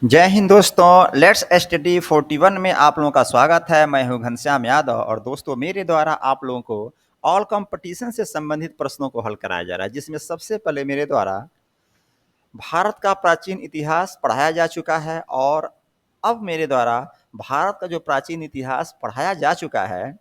जय हिंद दोस्तों, let's study 41 में आप लोगों का स्वागत है। मैं हूं घनश्याम यादव और दोस्तों मेरे द्वारा आप लोगों को ऑल कंपटीशन से संबंधित प्रश्नों को हल कराया जा रहा है, जिसमें सबसे पहले मेरे द्वारा भारत का प्राचीन इतिहास पढ़ाया जा चुका है और अब मेरे द्वारा भारत का जो प्राचीन इतिहास पढ़ाया जा चुका है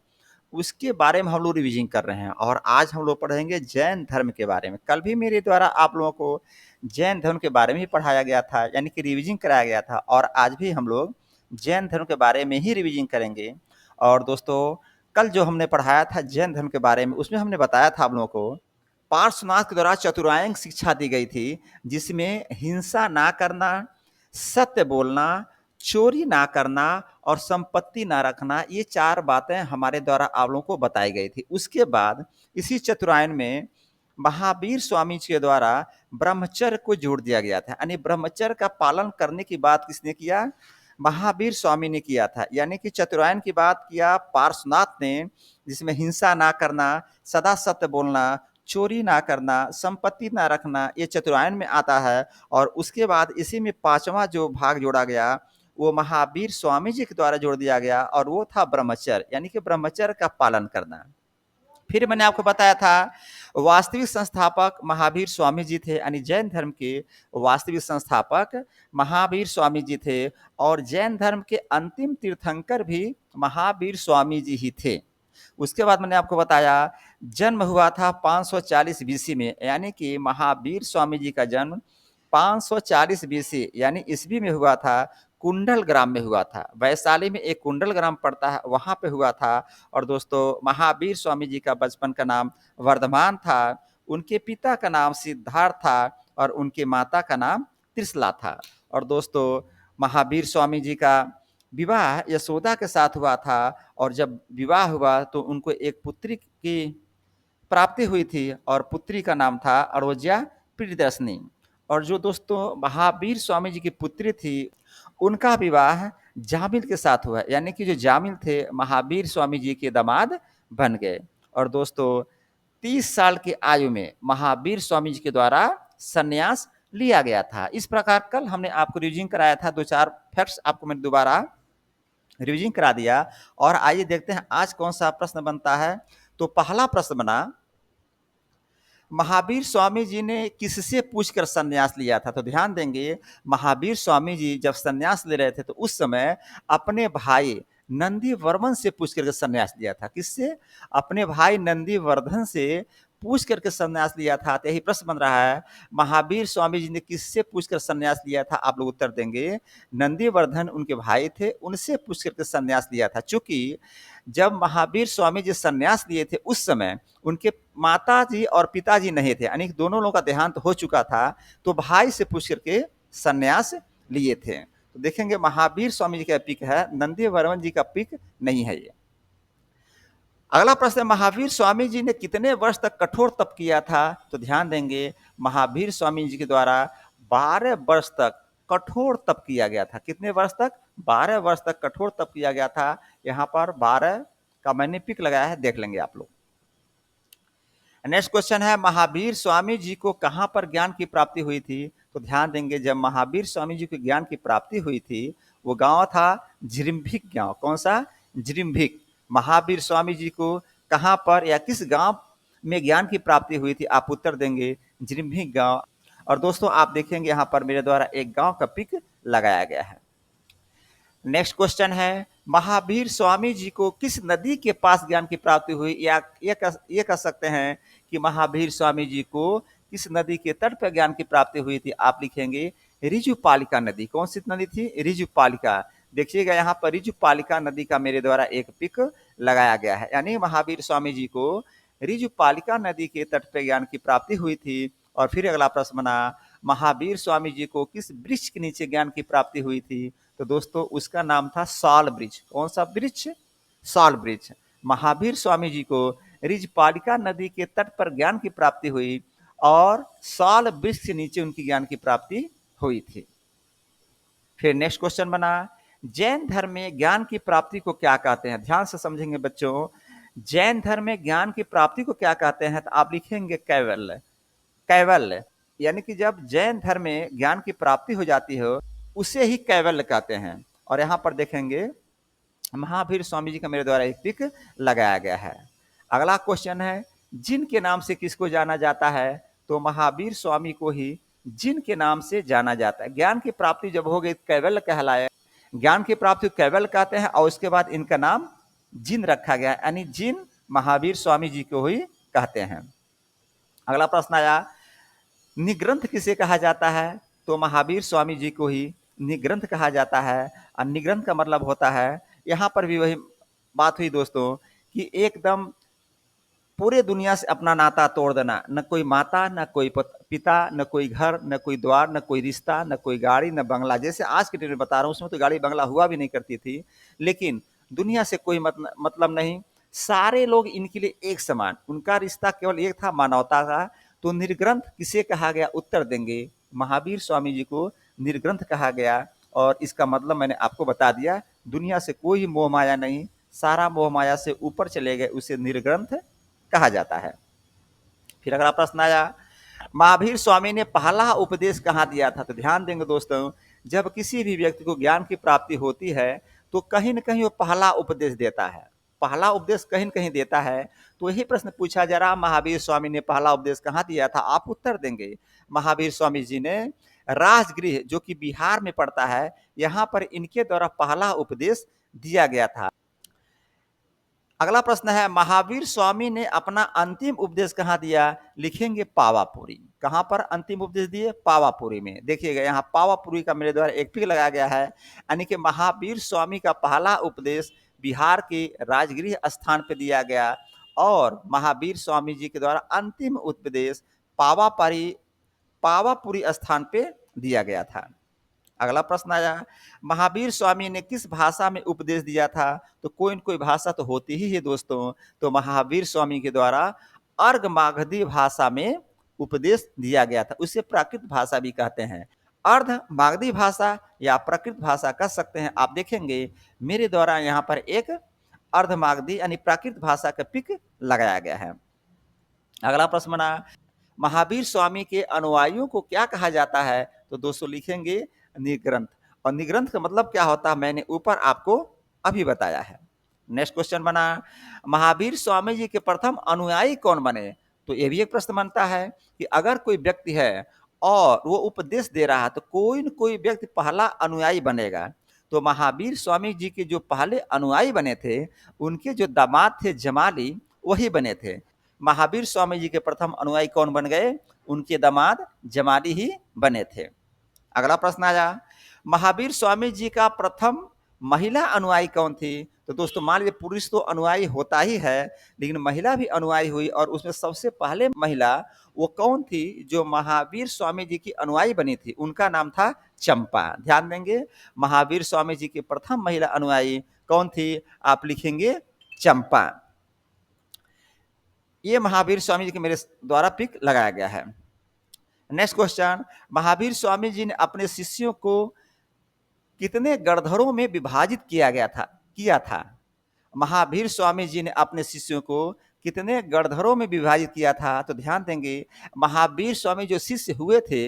उसके बारे में हम लोग रिवीजन कर रहे हैं और आज हम लोग पढ़ेंगे जैन धर्म के बारे में। कल भी मेरे द्वारा आप लोगों को जैन धर्म के बारे में ही पढ़ाया गया था, यानी कि रिवीजन कराया गया था और आज भी हम लोग जैन धर्म के बारे में ही रिवीजन करेंगे। और दोस्तों कल जो हमने पढ़ाया था जैन धर्म के बारे में, उसमें हमने बताया था आप लोगों को पार्श्वनाथ के द्वारा चतुरांग शिक्षा दी गई थी, जिसमें हिंसा ना करना, सत्य बोलना, चोरी ना करना और संपत्ति ना रखना, ये 4 बातें हमारे द्वारा आप लोगों को बताई गई थी। उसके बाद इसी चतुरायन में महावीर स्वामी जी के द्वारा ब्रह्मचर्य को जोड़ दिया गया था, यानी ब्रह्मचर्य का पालन करने की बात किसने किया? महावीर स्वामी ने किया था। यानी कि चतुरायन की बात किया पार्श्वनाथ ने, जिसमें हिंसा ना करना, सदा सत्य बोलना, चोरी ना करना, संपत्ति ना रखना, ये चतुरायन में आता है। और उसके बाद इसी में 5वां जो भाग जोड़ा गया वो महावीर स्वामी जी के द्वारा जोड़ दिया गया और वो था ब्रह्मचर्य, यानी कि ब्रह्मचर्य का पालन करना। फिर मैंने आपको बताया था वास्तविक संस्थापक महावीर स्वामी जी थे, यानी जैन धर्म के वास्तविक संस्थापक महावीर स्वामी जी थे और जैन धर्म के अंतिम तीर्थंकर भी महावीर स्वामी जी ही थे। उसके बाद मैंने आपको बताया जन्म हुआ था 540 बीसी में, यानी कि महावीर स्वामी जी का जन्म 540 बीसी यानी ईस्वी में हुआ था। कुंडल ग्राम में हुआ था, वैशाली में एक कुंडल ग्राम पड़ता है, वहां पे हुआ था। और दोस्तों महावीर स्वामी जी का बचपन का नाम वर्धमान था, उनके पिता का नाम सिद्धार्थ था और उनके माता का नाम त्रिशला था। और दोस्तों महावीर स्वामी जी का विवाह यशोदा के साथ हुआ था और जब विवाह हुआ तो उनको एक पुत्री की प्राप्ति हुई थी और पुत्री का नाम था अरोज्या प्रियदर्शनी। और जो दोस्तों महावीर स्वामी जी की पुत्री थी उनका विवाह जामिल के साथ हुआ, यानी कि जो जामिल थे महावीर स्वामी जी के दामाद बन गए। और दोस्तों 30 साल की आयु में महावीर स्वामी जी के द्वारा संन्यास लिया गया था। इस प्रकार कल हमने आपको रिविजन कराया था, 2-4 फैक्ट्स आपको मैंने दोबारा रिविजन करा दिया। और आइए देखते हैं आज कौन सा प्रश्न बनता है। तो पहला प्रश्न बना, महावीर स्वामी जी ने किससे पूछकर संन्यास लिया था? तो ध्यान देंगे महावीर स्वामी जी जब संन्यास ले रहे थे तो उस समय अपने भाई नंदी वर्मन से पूछ करके संन्यास लिया था। किससे? अपने भाई नंदी वर्धन से पूछ करके संन्यास लिया था। तो यही प्रश्न बन रहा है, महावीर स्वामी जी ने किससे पूछकर संन्यास लिया था? आप लोग उत्तर देंगे नंदीवर्धन उनके भाई थे, उनसे पूछ करके संन्यास लिया था। चूंकि जब महावीर स्वामी जी संन्यास लिए थे उस समय उनके माताजी और पिताजी नहीं थे, यानी दोनों लोगों का देहांत हो चुका था, तो भाई से पूछ करके संन्यास लिए थे। तो देखेंगे महावीर स्वामी जी का पिक है, नंदी वर्मन जी का पिक नहीं है ये। अगला प्रश्न, महावीर स्वामी जी ने कितने वर्ष तक कठोर तप किया था? तो ध्यान देंगे महावीर स्वामी जी के द्वारा 12 वर्ष तक कठोर तप किया गया था। कितने वर्ष तक? 12 वर्ष तक कठोर तप किया गया था। यहाँ पर 12 का मैंने पिक लगाया है, देख लेंगे आप लोग। नेक्स्ट क्वेश्चन है, महावीर स्वामी जी को कहां पर ज्ञान की प्राप्ति हुई थी? तो ध्यान देंगे जब महावीर स्वामी जी को ज्ञान की प्राप्ति हुई थी वो गांव था झिरिम्भिक गांव। कौन सा? झिरिम्भिक। महावीर स्वामी जी को कहां पर या किस गांव में ज्ञान की प्राप्ति हुई थी? आप उत्तर देंगे झिरिम्भिक गांव। और दोस्तों आप देखेंगे यहाँ पर मेरे द्वारा एक गांव का पिक लगाया गया है। नेक्स्ट क्वेश्चन है, महावीर स्वामी जी को किस नदी के पास ज्ञान की प्राप्ति हुई? या ये कह सकते हैं कि महावीर स्वामी जी को किस नदी के तट पर ज्ञान की प्राप्ति हुई थी? आप लिखेंगे ऋजुपालिका नदी। कौन सी नदी थी? ऋजुपालिका। देखिएगा यहाँ पर ऋजुपालिका नदी का मेरे द्वारा एक पिक लगाया गया है, यानी महावीर स्वामी जी को ऋजुपालिका नदी के तट पर ज्ञान की प्राप्ति हुई थी। और फिर अगला प्रश्न बना, महावीर स्वामी जी को किस वृक्ष के नीचे ज्ञान की प्राप्ति हुई थी? तो दोस्तों उसका नाम था साल वृक्ष। कौन सा वृक्ष? साल वृक्ष। महावीर स्वामी जी को ऋजपालिका नदी के तट पर ज्ञान की प्राप्ति हुई और साल वृक्ष के नीचे उनकी ज्ञान की प्राप्ति हुई थी। फिर नेक्स्ट क्वेश्चन बना, जैन धर्म में ज्ञान की प्राप्ति को क्या कहते हैं? ध्यान से समझेंगे बच्चों, जैन धर्म में ज्ञान की प्राप्ति को क्या कहते हैं? तो आप लिखेंगे कैवल्य। कैवल्य यानी कि जब जैन धर्म में ज्ञान की प्राप्ति हो जाती हो उसे ही कैवल्य कहते हैं। और यहाँ पर देखेंगे महावीर स्वामी जी का मेरे द्वारा एक पिक लगाया गया है। अगला क्वेश्चन है, जिन के नाम से किसको जाना जाता है? तो महावीर स्वामी को ही जिन के नाम से जाना जाता है। ज्ञान की प्राप्ति जब हो गई कैवल्य कहलाए, ज्ञान की प्राप्ति कैवल्य कहते हैं और उसके बाद इनका नाम जिन रखा गया, यानी जिन महावीर स्वामी जी को ही कहते हैं। अगला प्रश्न आया, निग्रंथ किसे कहा जाता है? तो महावीर स्वामी जी को ही निग्रंथ कहा जाता है। और निग्रंथ का मतलब होता है, यहाँ पर भी वही बात हुई दोस्तों कि एकदम पूरे दुनिया से अपना नाता तोड़ देना, न कोई माता, न कोई पिता, न कोई घर, न कोई द्वार, न कोई रिश्ता, न कोई गाड़ी, न बंगला। जैसे आज के डेट में बता रहा हूँ, उसमें तो गाड़ी बंगला हुआ भी नहीं करती थी, लेकिन दुनिया से कोई मतलब नहीं, सारे लोग इनके लिए एक समान, उनका रिश्ता केवल एक था, मानवता का। तो निर्ग्रंथ किसे कहा गया? उत्तर देंगे, महावीर स्वामी जी को निर्ग्रंथ कहा गया। और इसका मतलब मैंने आपको बता दिया, दुनिया से कोई मोह माया नहीं, सारा मोह माया से ऊपर चले गए, उसे निर्ग्रंथ कहा जाता है। फिर अगला प्रश्न आया, महावीर स्वामी ने पहला उपदेश कहाँ दिया था? तो ध्यान देंगे दोस्तों, जब किसी भी व्यक्ति को ज्ञान की प्राप्ति होती है तो कहीं न कहीं वो पहला उपदेश देता है, पहला उपदेश कहीं न कहीं देता है। तो यही प्रश्न पूछा जा रहा, महावीर स्वामी ने पहला उपदेश कहाँ दिया था? आप उत्तर देंगे, महावीर स्वामी जी ने राजगृह, जो कि बिहार में पड़ता है, यहाँ पर इनके द्वारा पहला उपदेश दिया गया था। अगला प्रश्न है, महावीर स्वामी ने अपना अंतिम उपदेश कहाँ दिया? लिखेंगे पावापुरी। कहाँ पर अंतिम उपदेश दिए? पावापुरी में। देखिएगा यहाँ पावापुरी का मेरे द्वारा एक पिक लगाया गया है, यानी कि महावीर स्वामी का पहला उपदेश बिहार के राजगृह स्थान पर दिया गया और महावीर स्वामी जी के द्वारा अंतिम उपदेश पावापुरी स्थान पे दिया गया था। अगला प्रश्न आया, महावीर स्वामी ने किस भाषा में उपदेश दिया था? तो कोई न कोई भाषा तो होती ही है दोस्तों। तो महावीर स्वामी के द्वारा अर्घ मागधी भाषा में उपदेश दिया गया था, उसे प्राकृत भाषा भी कहते हैं। अर्ध मागधी भाषा या प्राकृत भाषा कह सकते हैं। आप देखेंगे मेरे द्वारा यहाँ पर एक अर्ध मागधी यानी प्राकृत भाषा का पिक लगाया गया है। अगला प्रश्न बना, महावीर स्वामी के अनुयायियों को क्या कहा जाता है? तो दोस्तों लिखेंगे निग्रंथ। और निग्रंथ का मतलब क्या होता है मैंने ऊपर आपको अभी बताया है। नेक्स्ट क्वेश्चन बना, महावीर स्वामी जी के प्रथम अनुयायी कौन बने? तो ये भी एक प्रश्न बनता है कि अगर कोई व्यक्ति है और वो उपदेश दे रहा है तो कोई न कोई व्यक्ति पहला अनुयायी बनेगा। तो महावीर स्वामी जी के जो पहले अनुयायी बने थे, उनके जो दामाद थे जमाली, वही बने थे। महावीर स्वामी जी के प्रथम अनुयायी कौन बन गए? उनके दामाद जमाली ही बने थे। अगला प्रश्न आया, महावीर स्वामी जी का प्रथम महिला अनुयायी कौन थी? तो दोस्तों मान लीजिए पुरुष तो अनुयायी होता ही है, लेकिन महिला भी अनुयायी हुई और उसमें सबसे पहले महिला वो कौन थी जो महावीर स्वामी जी की अनुयायी बनी थी? उनका नाम था चंपा। ध्यान देंगे, महावीर स्वामी जी की प्रथम महिला अनुयायी कौन थी? आप लिखेंगे चंपा। ये महावीर स्वामी जी के मेरे द्वारा पिक लगाया गया है। नेक्स्ट क्वेश्चन, महावीर स्वामी जी ने अपने शिष्यों को कितने गणधरों में विभाजित किया था? महावीर स्वामी जी ने अपने शिष्यों को कितने गणधरों में विभाजित किया था? तो ध्यान देंगे, महावीर स्वामी जो शिष्य हुए थे,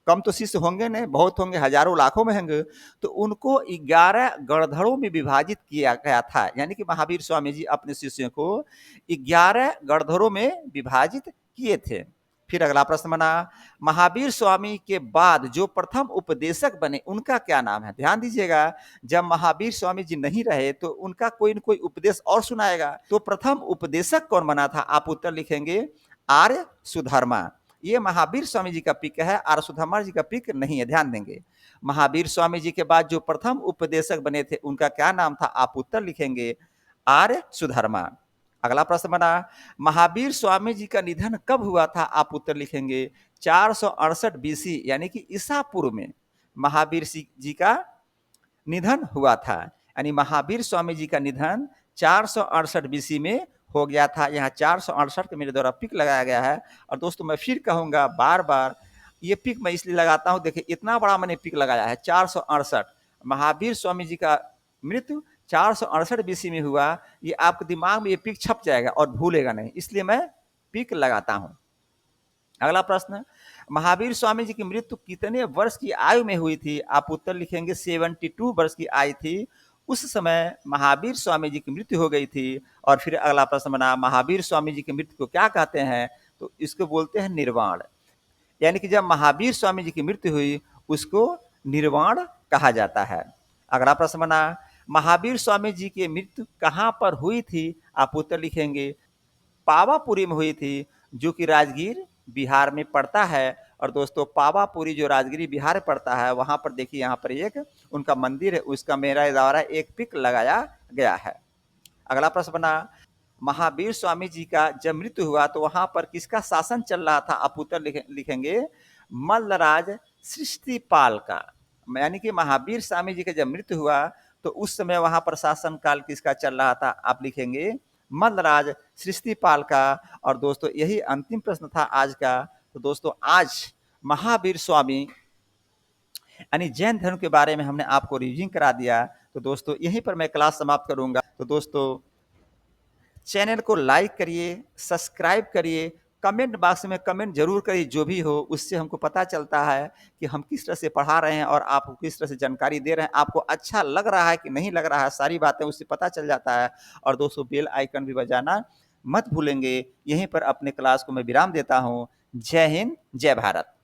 कम तो शिष्य होंगे नहीं, बहुत होंगे, हजारों लाखों में होंगे, तो उनको 11 गणधरों में विभाजित किया गया था। यानी कि महावीर स्वामी जी अपने शिष्यों को 11 गणधरों में विभाजित किए थे। फिर अगला प्रश्न बना, महावीर स्वामी के बाद जो प्रथम उपदेशक बने उनका क्या नाम है? ध्यान दीजिएगा, जब महावीर स्वामी जी नहीं रहे तो उनका कोई न कोई उपदेश और सुनाएगा। तो प्रथम उपदेशक कौन बना था? आप उत्तर लिखेंगे आर्य सुधर्मा। ये महावीर स्वामी जी का पिक है, आर्य सुधर्मा जी का पिक नहीं है। ध्यान देंगे, महावीर स्वामी जी के बाद जो प्रथम उपदेशक बने थे उनका क्या नाम था? आप उत्तर लिखेंगे आर्य सुधर्मा। अगला प्रश्न बना, महावीर स्वामी जी का निधन कब हुआ था? आप उत्तर लिखेंगे 468 बीसी यानी कि ईसा पूर्व में महावीर जी का निधन हुआ था। यानी महावीर स्वामी जी का निधन 468 बीसी में हो गया था। यहाँ 468 के मेरे द्वारा पिक लगाया गया है। और दोस्तों मैं फिर कहूँगा बार बार, ये पिक मैं इसलिए लगाता हूँ, देखिए इतना बड़ा मैंने पिक लगाया है 468। महावीर स्वामी जी का मृत्यु 468 बीसी में हुआ। ये आपके दिमाग में ये पिक छप जाएगा और भूलेगा नहीं, इसलिए मैं पिक लगाता हूँ। अगला प्रश्न, महावीर स्वामी जी की मृत्यु कितने वर्ष की आयु में हुई थी? आप उत्तर लिखेंगे 72 वर्ष की आयु थी। उस समय महावीर स्वामी जी की मृत्यु हो गई थी। और फिर अगला प्रश्न बना, महावीर स्वामी जी की मृत्यु को क्या कहते हैं? तो इसको बोलते हैं निर्वाण। यानी कि जब महावीर स्वामी जी की मृत्यु हुई, उसको निर्वाण कहा जाता है। अगला प्रश्न बना, महावीर स्वामी जी की मृत्यु कहाँ पर हुई थी? आप उत्तर लिखेंगे पावापुरी में हुई थी, जो कि राजगीर बिहार में पड़ता है। और दोस्तों पावापुरी जो राजगिरी बिहार में पड़ता है, वहां पर देखिए यहाँ पर एक उनका मंदिर है, उसका मेरा द्वारा एक पिक लगाया गया है। अगला प्रश्न बना, महावीर स्वामी जी का जब मृत्यु हुआ तो वहां पर किसका शासन चल रहा था? आप उत्तर लिखेंगे मल्लराज सृष्टिपाल का। यानी कि महावीर स्वामी जी का जब मृत्यु हुआ तो उस समय वहां पर शासन काल किसका चल रहा था? आप लिखेंगे मल्लराज सृष्टिपाल का। और दोस्तों यही अंतिम प्रश्न था आज का। तो दोस्तों आज महावीर स्वामी यानी जैन धर्म के बारे में हमने आपको रिविजन करा दिया। तो दोस्तों यहीं पर मैं क्लास समाप्त करूंगा। तो दोस्तों चैनल को लाइक करिए, सब्सक्राइब करिए, कमेंट बॉक्स में कमेंट जरूर करिए जो भी हो, उससे हमको पता चलता है कि हम किस तरह से पढ़ा रहे हैं और आपको किस तरह से जानकारी दे रहे हैं। आपको अच्छा लग रहा है कि नहीं लग रहा है, सारी बातें उससे पता चल जाता है। और दोस्तों बेल आइकन भी बजाना मत भूलेंगे। यहीं पर अपने क्लास को मैं विराम देता हूँ। जय हिंद, जय भारत।